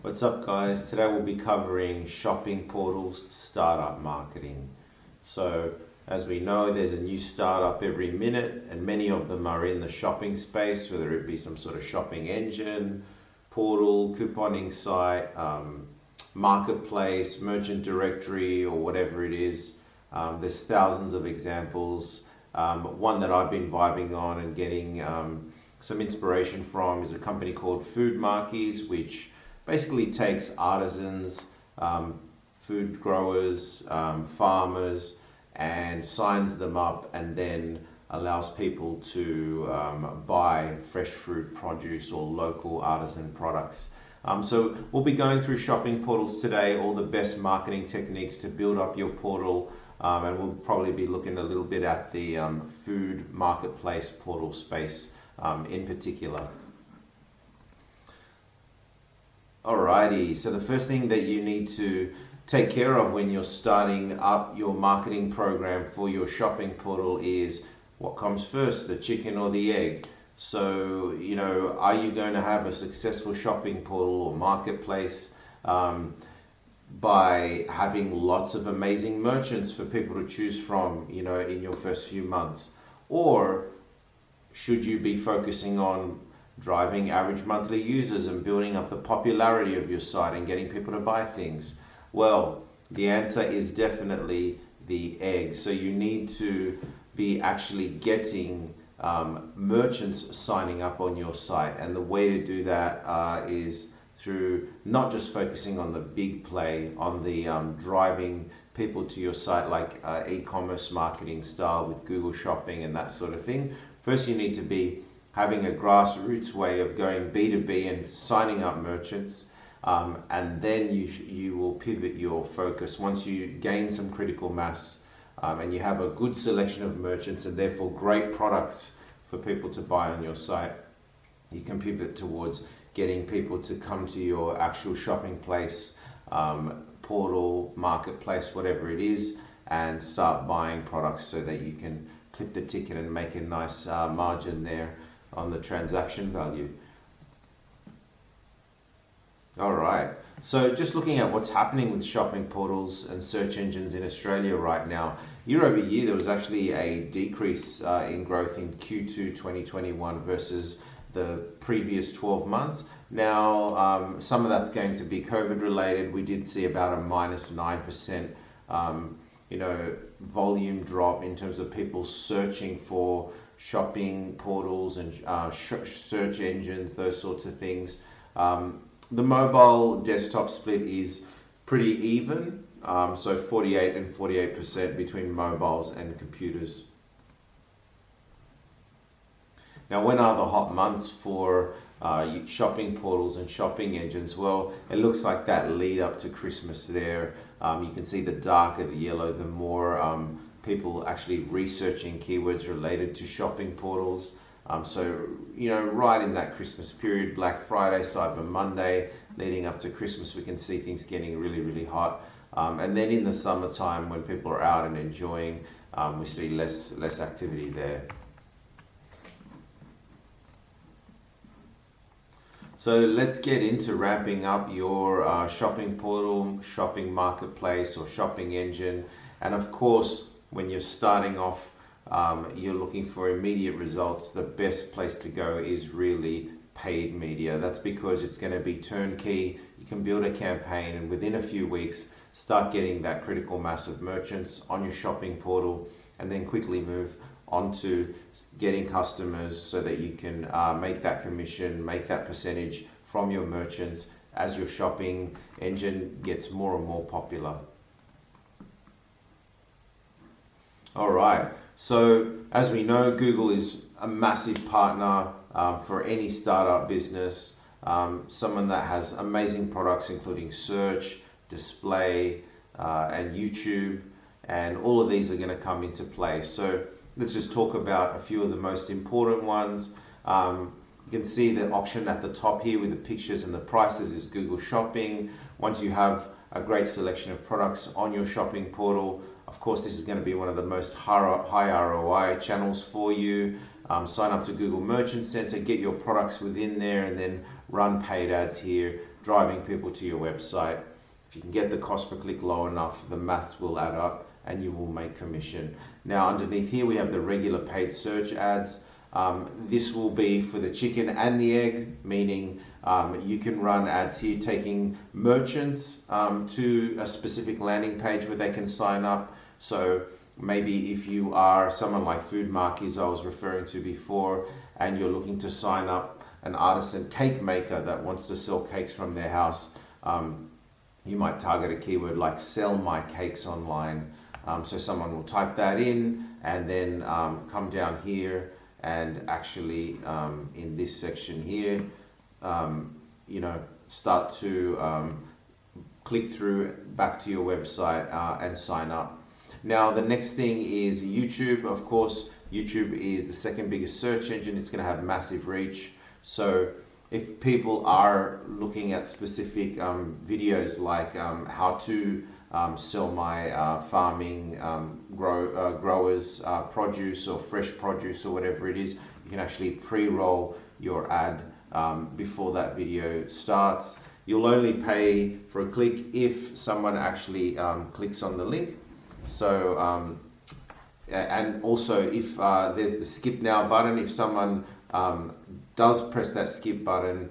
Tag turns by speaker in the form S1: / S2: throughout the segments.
S1: What's up, guys? Today we'll be covering shopping portals startup marketing. So as we know, there's a new startup every minute, and many of them are in the shopping space, whether it be some sort of shopping engine, portal, couponing site, marketplace, merchant directory, or whatever it is. There's thousands of examples. One that I've been vibing on and getting some inspiration from is a company called Food Markies, which basically takes artisans, food growers, farmers, and signs them up, and then allows people to buy fresh fruit, produce, or local artisan products. So we'll be going through shopping portals today, all the best marketing techniques to build up your portal, and we'll probably be looking a little bit at the food marketplace portal space in particular. Alrighty, so the first thing that you need to take care of when you're starting up your marketing program for your shopping portal is what comes first, the chicken or the egg. So, are you going to have a successful shopping portal or marketplace by having lots of amazing merchants for people to choose from, in your first few months? Or should you be focusing on driving average monthly users and building up the popularity of your site and getting people to buy things? Well, the answer is definitely the egg. So you need to be actually getting merchants signing up on your site, and the way to do that is through not just focusing on the big play, on the driving people to your site like e-commerce marketing style with Google Shopping and that sort of thing. First, you need to be having a grassroots way of going B2B and signing up merchants, and then you will pivot your focus once you gain some critical mass and you have a good selection of merchants and therefore great products for people to buy on your site. You can pivot towards getting people to come to your actual shopping place, portal, marketplace, whatever it is, and start buying products so that you can clip the ticket and make a nice margin there on the transaction value. All right, so just looking at what's happening with shopping portals and search engines in Australia right now, year over year there was actually a decrease in growth in Q2 2021 versus the previous 12 months. Now, some of that's going to be COVID related. We did see about a -9% volume drop in terms of people searching for shopping portals and search engines, those sorts of things. The mobile desktop split is pretty even, so 48 and 48% between mobiles and computers. Now, when are the hot months for shopping portals and shopping engines? Well, it looks like that lead up to Christmas there. You can see the darker the yellow, the more people actually researching keywords related to shopping portals. So, right in that Christmas period, Black Friday, Cyber Monday, leading up to Christmas, we can see things getting really, really hot. And then in the summertime, when people are out and enjoying, we see less activity there. So let's get into ramping up your shopping portal, shopping marketplace, or shopping engine. And of course, when you're starting off, you're looking for immediate results. The best place to go is really paid media. That's because it's going to be turnkey. You can build a campaign and within a few weeks start getting that critical mass of merchants on your shopping portal, and then quickly move on to getting customers so that you can make that commission, make that percentage from your merchants as your shopping engine gets more and more popular. All right, so as we know, Google is a massive partner for any startup business, someone that has amazing products including search, display, and YouTube, and all of these are going to come into play. So let's just talk about a few of the most important ones. You can see the option at the top here with the pictures and the prices is Google Shopping. Once you have a great selection of products on your shopping portal, of course, this is going to be one of the most high ROI channels for you. Sign up to Google Merchant Center, get your products within there, and then run paid ads here driving people to your website. If you can get the cost per click low enough, the maths will add up and you will make commission. Now underneath here we have the regular paid search ads. This will be for the chicken and the egg, meaning you can run ads here taking merchants to a specific landing page where they can sign up. So maybe if you are someone like Food Markies I was referring to before, and you're looking to sign up an artisan cake maker that wants to sell cakes from their house, you might target a keyword like sell my cakes online. So someone will type that in and then come down here and actually in this section here, start to click through back to your website and sign up. Now the next thing is YouTube. Of course, YouTube is the second biggest search engine. It's going to have massive reach. So if people are looking at specific videos like how to sell my farming growers produce or fresh produce or whatever it is, you can actually pre-roll your ad before that video starts. You'll only pay for a click if someone actually clicks on the link. So and also if there's the skip now button, if someone does press that skip button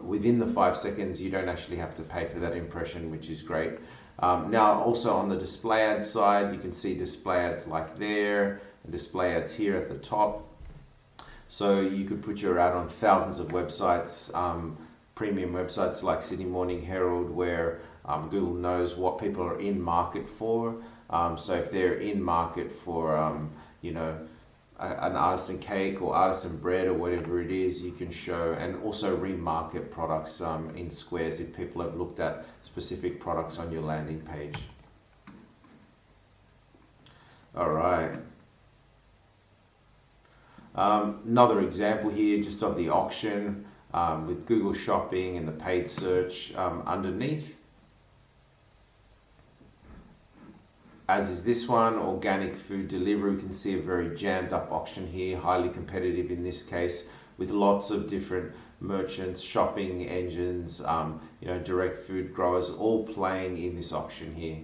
S1: within the 5 seconds, you don't actually have to pay for that impression, which is great. Now also on the display ads side, you can see display ads like there and display ads here at the top. So you could put your ad on thousands of websites, premium websites like Sydney Morning Herald, where Google knows what people are in market for. So if they're in market for an artisan cake or artisan bread or whatever it is, you can show and also remarket products in squares if people have looked at specific products on your landing page. All right. Another example here just of the auction with Google Shopping and the paid search underneath. As is this one, organic food delivery. We can see a very jammed up auction here, highly competitive in this case, with lots of different merchants, shopping engines, direct food growers, all playing in this auction here.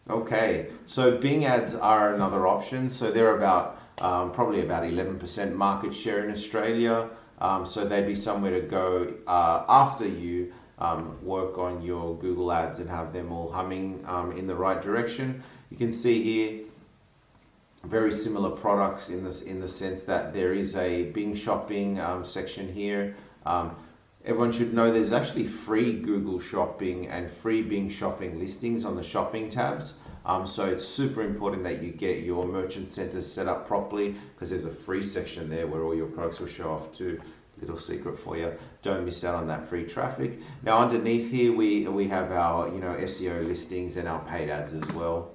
S1: Okay, so Bing ads are another option. So they're about probably about 11% market share in Australia. So they'd be somewhere to go after you work on your Google ads and have them all humming in the right direction. You can see here very similar products in the sense that there is a Bing shopping section here. Everyone should know there's actually free Google Shopping and free Bing shopping listings on the shopping tabs. So it's super important that you get your merchant centers set up properly, because there's a free section there where all your products will show off too. Little secret for you, don't miss out on that free traffic. Now underneath here we have our SEO listings and our paid ads as well.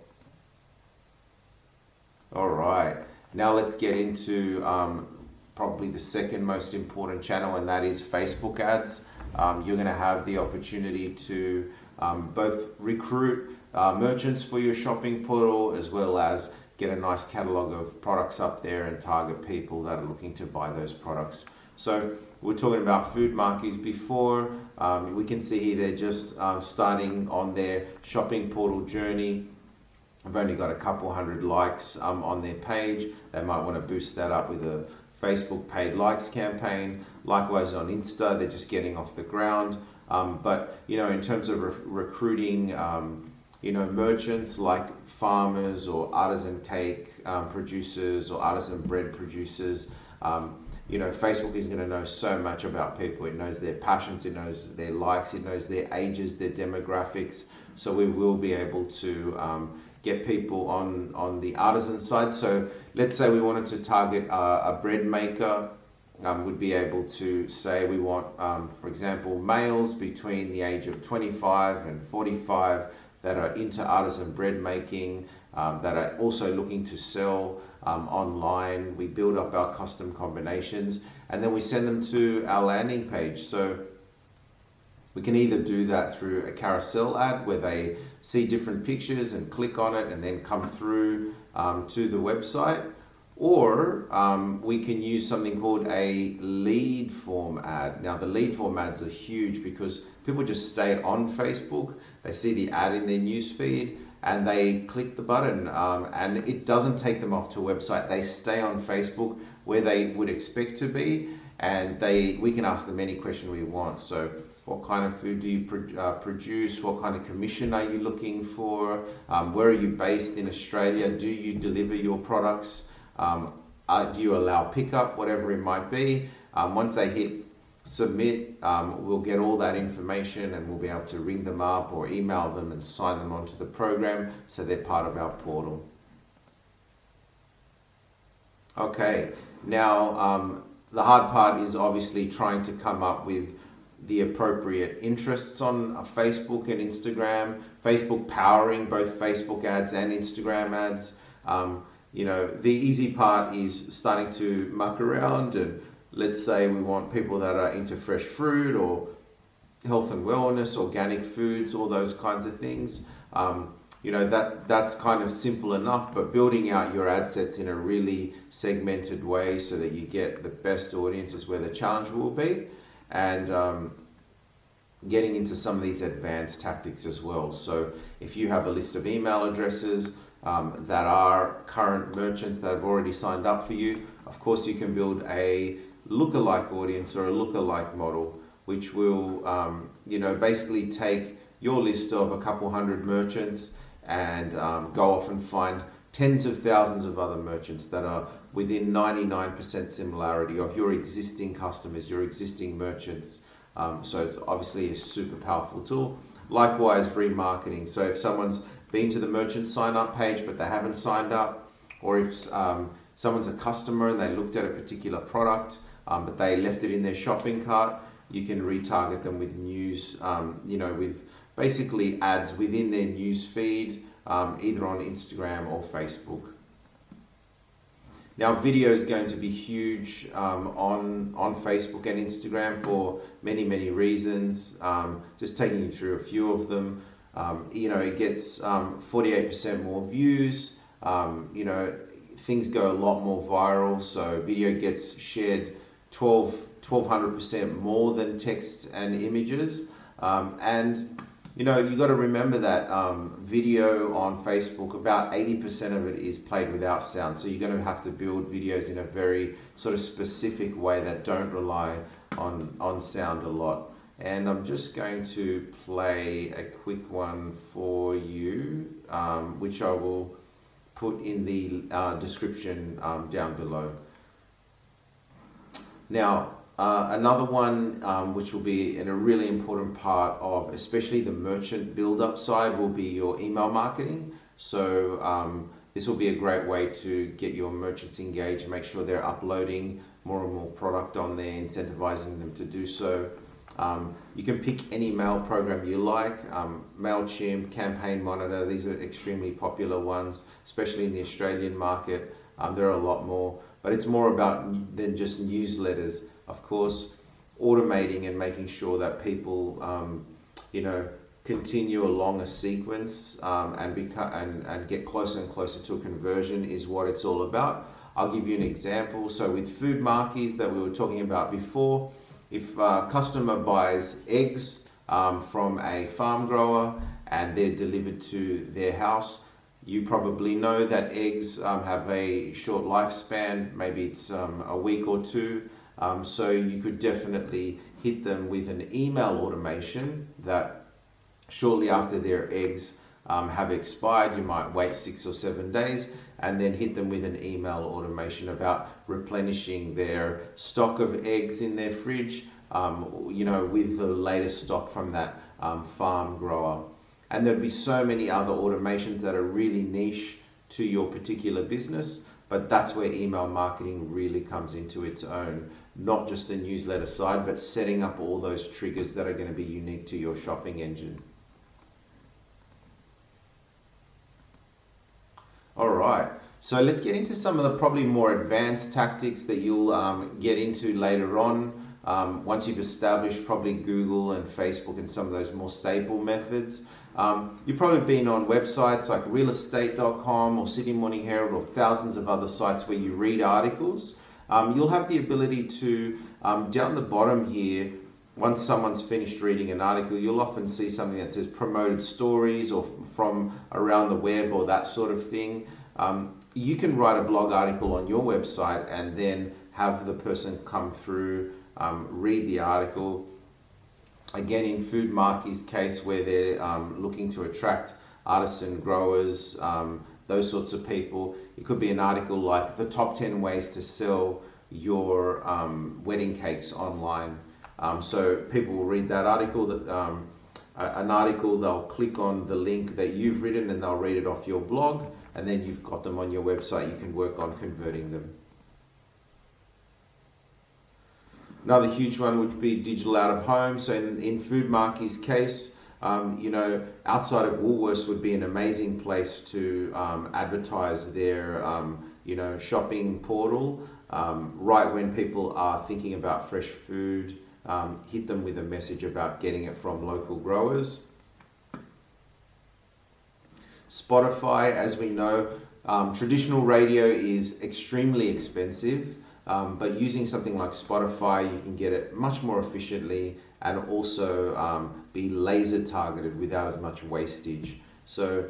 S1: All right, now let's get into probably the second most important channel, and that is Facebook ads. You're going to have the opportunity to both recruit merchants for your shopping portal, as well as get a nice catalog of products up there and target people that are looking to buy those products. So we're talking about Food Markies before. We can see here they're just starting on their shopping portal journey. I've only got a couple hundred likes on their page. They might want to boost that up with a Facebook paid likes campaign. Likewise on Insta, they're just getting off the ground. But in terms of recruiting merchants like farmers or artisan cake producers or artisan bread producers, Facebook is going to know so much about people. It knows their passions, it knows their likes, it knows their ages, their demographics. So we will be able to get people on the artisan side. So let's say we wanted to target a bread maker. Would be able to say we want, for example, males between the age of 25 and 45 that are into artisan bread making, that are also looking to sell online. We build up our custom combinations and then we send them to our landing page. So we can either do that through a carousel ad where they see different pictures and click on it and then come through to the website, Or we can use something called a lead form ad. Now the lead form ads are huge because people just stay on Facebook, they see the ad in their newsfeed, and they click the button, and it doesn't take them off to a website. They stay on Facebook where they would expect to be, and we can ask them any question we want. So what kind of food do you produce? What kind of commission are you looking for? Where are you based in Australia? Do you deliver your products? Do you allow pickup? Whatever it might be. Once they hit submit, we'll get all that information and we'll be able to ring them up or email them and sign them onto the program so they're part of our portal. Okay, now the hard part is obviously trying to come up with the appropriate interests on Facebook and Instagram. Facebook powering both Facebook ads and Instagram ads. You know, the easy part is starting to muck around, and let's say we want people that are into fresh fruit or health and wellness, organic foods, all those kinds of things. You know, that's kind of simple enough, but building out your ad sets in a really segmented way so that you get the best audiences where the challenge will be, and getting into some of these advanced tactics as well. So if you have a list of email addresses that are current merchants that have already signed up for you, of course you can build a lookalike audience or a lookalike model, which will you know, basically take your list of a couple hundred merchants and go off and find tens of thousands of other merchants that are within 99% similarity of your existing customers, your existing merchants. So it's obviously a super powerful tool. Likewise, remarketing. So if someone's been to the merchant sign up page but they haven't signed up, or if someone's a customer and they looked at a particular product but they left it in their shopping cart, you can retarget them with news, you know, with basically ads within their news feed, either on Instagram or Facebook. Now, video is going to be huge on Facebook and Instagram for many reasons. Just taking you through a few of them. You know, it gets 48% more views. You know, things go a lot more viral. So video gets shared 1,200% more than text and images. And you know, you got to remember that video on Facebook, about 80% of it is played without sound. So you're going to have to build videos in a very sort of specific way that don't rely on sound a lot. And I'm just going to play a quick one for you, which I will put in the description down below. Now, another one which will be a really important part of especially the merchant build-up side will be your email marketing. So this will be a great way to get your merchants engaged, make sure they're uploading more and more product on there, incentivizing them to do so. You can pick any mail program you like, MailChimp, Campaign Monitor. These are extremely popular ones, especially in the Australian market. There are a lot more, but it's more about than just newsletters. Of course, automating and making sure that people, you know, continue along a sequence and get closer and closer to a conversion is what it's all about. I'll give you an example. So with food marquees that we were talking about before, if a customer buys eggs from a farm grower and they're delivered to their house, you probably know that eggs have a short lifespan, maybe it's a week or two. So you could definitely hit them with an email automation that shortly after their eggs have expired, you might wait 6 or 7 days and then hit them with an email automation about replenishing their stock of eggs in their fridge, you know, with the latest stock from that farm grower. And there'd be so many other automations that are really niche to your particular business, but that's where email marketing really comes into its own. Not just the newsletter side, but setting up all those triggers that are going to be unique to your shopping engine. All right, so let's get into some of the probably more advanced tactics that you'll get into later on. Once you've established probably Google and Facebook and some of those more staple methods, You've probably been on websites like realestate.com or Sydney Morning Herald or thousands of other sites where you read articles. You'll have the ability to, down the bottom here, once someone's finished reading an article, you'll often see something that says promoted stories or from around the web or that sort of thing. You can write a blog article on your website and then have the person come through, read the article. Again, in Food Marquee's case, where they're looking to attract artisan growers, those sorts of people, it could be an article like the top 10 ways to sell your wedding cakes online. So people will read that article, an article, they'll click on the link that you've written and they'll read it off your blog, and then you've got them on your website. You can work on converting them. Another huge one would be digital out of home. So in Food Marquee's case, outside of Woolworths would be an amazing place to advertise their, shopping portal. Right when people are thinking about fresh food, hit them with a message about getting it from local growers. Spotify, as we know, traditional radio is extremely expensive. But using something like Spotify, you can get it much more efficiently and also be laser targeted without as much wastage. So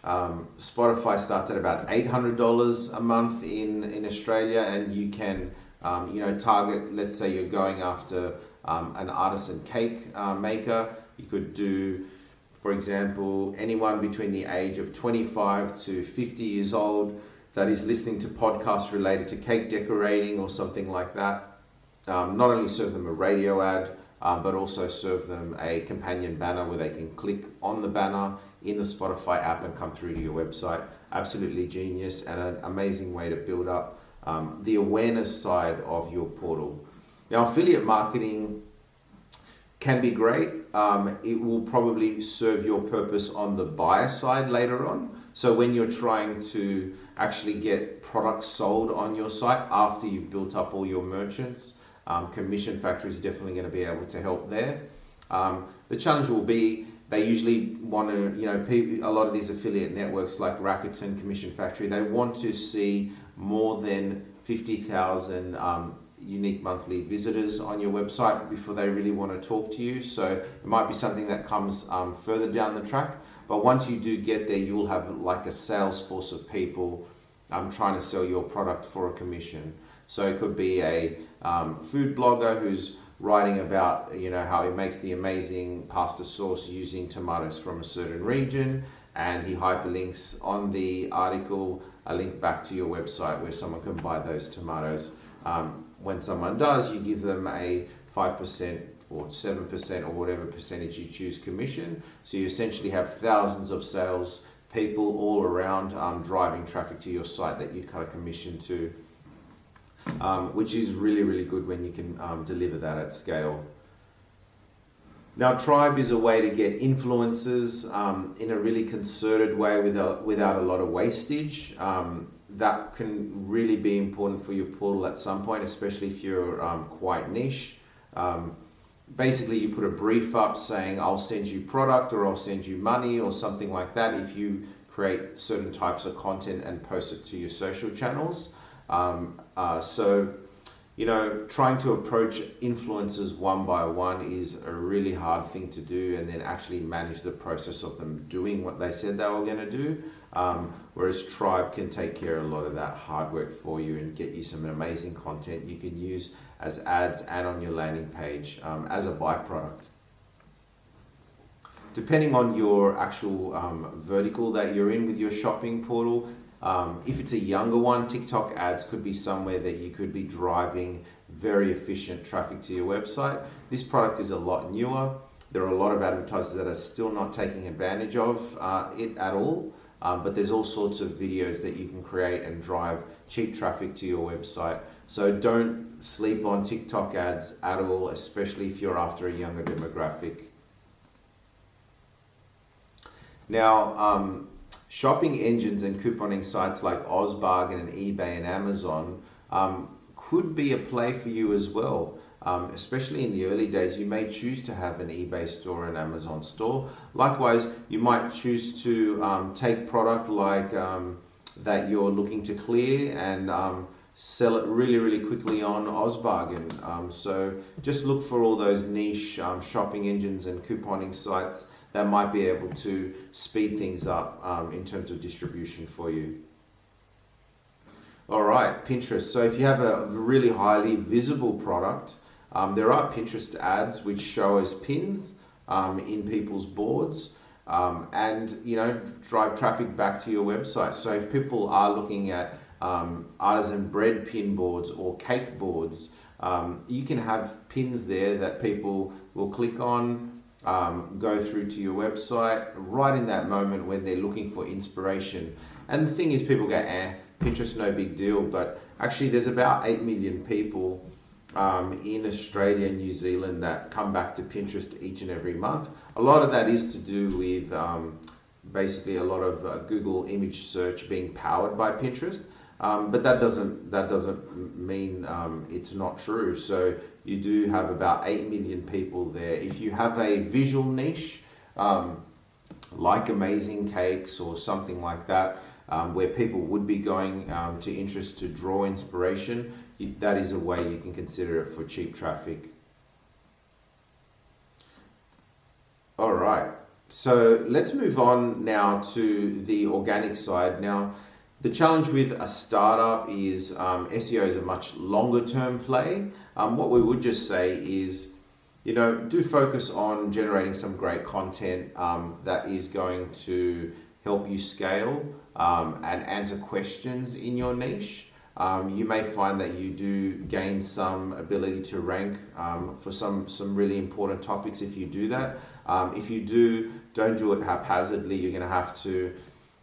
S1: Spotify starts at about $800 a month in Australia, and you can target, let's say you're going after an artisan cake maker. You could do, for example, anyone between the age of 25 to 50 years old that is listening to podcasts related to cake decorating or something like that. Not only serve them a radio ad, but also serve them a companion banner where they can click on the banner in the Spotify app and come through to your website. Absolutely genius and an amazing way to build up the awareness side of your portal. Now, affiliate marketing can be great. It will probably serve your purpose on the buyer side later on. So when you're trying to actually get products sold on your site after you've built up all your merchants, Commission Factory is definitely going to be able to help there. The challenge will be they usually want to, a lot of these affiliate networks like Rakuten, Commission Factory, they want to see more than 50,000 unique monthly visitors on your website before they really want to talk to you. So it might be something that comes further down the track. But once you do get there, you'll have like a sales force of people trying to sell your product for a commission. So it could be a food blogger who's writing about how he makes the amazing pasta sauce using tomatoes from a certain region, and he hyperlinks on the article a link back to your website where someone can buy those tomatoes. When someone does, you give them a 5% or 7% or whatever percentage you choose commission. So you essentially have thousands of sales people all around driving traffic to your site that you cut a commission to, which is really, really good when you can deliver that at scale. Now, Tribe is a way to get influencers in a really concerted way without a lot of wastage. That can really be important for your portal at some point, especially if you're quite niche. Basically, you put a brief up saying, I'll send you product or I'll send you money or something like that if you create certain types of content and post it to your social channels. Trying to approach influencers one by one is a really hard thing to do, and then actually manage the process of them doing what they said they were going to do. Whereas Tribe can take care of a lot of that hard work for you and get you some amazing content you can use as ads and on your landing page as a byproduct. Depending on your actual vertical that you're in with your shopping portal, if it's a younger one, TikTok ads could be somewhere that you could be driving very efficient traffic to your website. This product is a lot newer. There are a lot of advertisers that are still not taking advantage of it at all. But there's all sorts of videos that you can create and drive cheap traffic to your website. So don't sleep on TikTok ads at all, especially if you're after a younger demographic. Now, shopping engines and couponing sites like Ozbargain and eBay and Amazon could be a play for you as well. especially in the early days, you may choose to have an eBay store and Amazon store. Likewise, you might choose to take product like that you're looking to clear and sell it really quickly on Ozbargain. So just look for all those niche shopping engines and couponing sites that might be able to speed things up in terms of distribution for you. All right, Pinterest. So if you have a really highly visible product, there are Pinterest ads which show as pins in people's boards, and drive traffic back to your website. So if people are looking at artisan bread pin boards or cake boards, you can have pins there that people will click on, go through to your website right in that moment when they're looking for inspiration. And the thing is, people go, Pinterest, no big deal. But actually, there's about 8 million people in Australia and New Zealand that come back to Pinterest each and every month. A lot of that is to do with basically a lot of Google image search being powered by Pinterest. But that doesn't mean it's not true. So you do have about 8 million people there. If you have a visual niche, like amazing cakes or something like that, where people would be going to interest to draw inspiration, that is a way you can consider it for cheap traffic. All right, so let's move on now to the organic side. Now, the challenge with a startup is SEO is a much longer term play. What we would just say is, do focus on generating some great content that is going to help you scale and answer questions in your niche. You may find that you do gain some ability to rank for some really important topics if you do that. If you don't do it haphazardly. You're going to have to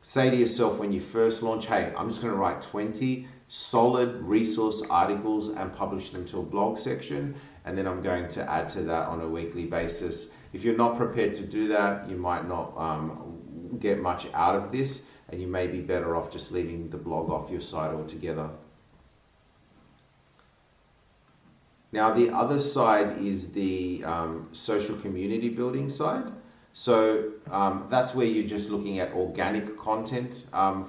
S1: say to yourself when you first launch, hey, I'm just going to write 20 solid resource articles and publish them to a blog section, and then I'm going to add to that on a weekly basis. If you're not prepared to do that, you might not get much out of this, and you may be better off just leaving the blog off your site altogether. Now, the other side is the social community building side. So that's where you're just looking at organic content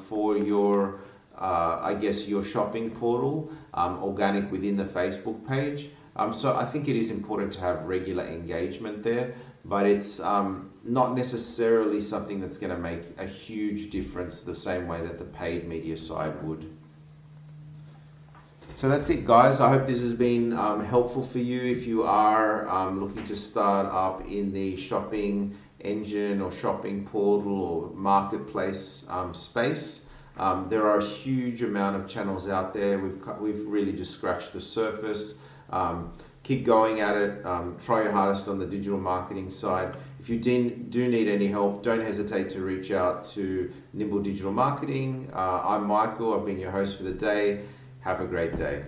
S1: for your, your shopping portal, organic within the Facebook page. So I think it is important to have regular engagement there, but it's not necessarily something that's going to make a huge difference the same way that the paid media side would. So that's it, guys. I hope this has been helpful for you if you are looking to start up in the shopping engine or shopping portal or marketplace space. There are a huge amount of channels out there. We've really just scratched the surface. Keep going at it. Try your hardest on the digital marketing side. If you do need any help, don't hesitate to reach out to Nimbull Digital Marketing. I'm Michael. I've been your host for the day. Have a great day.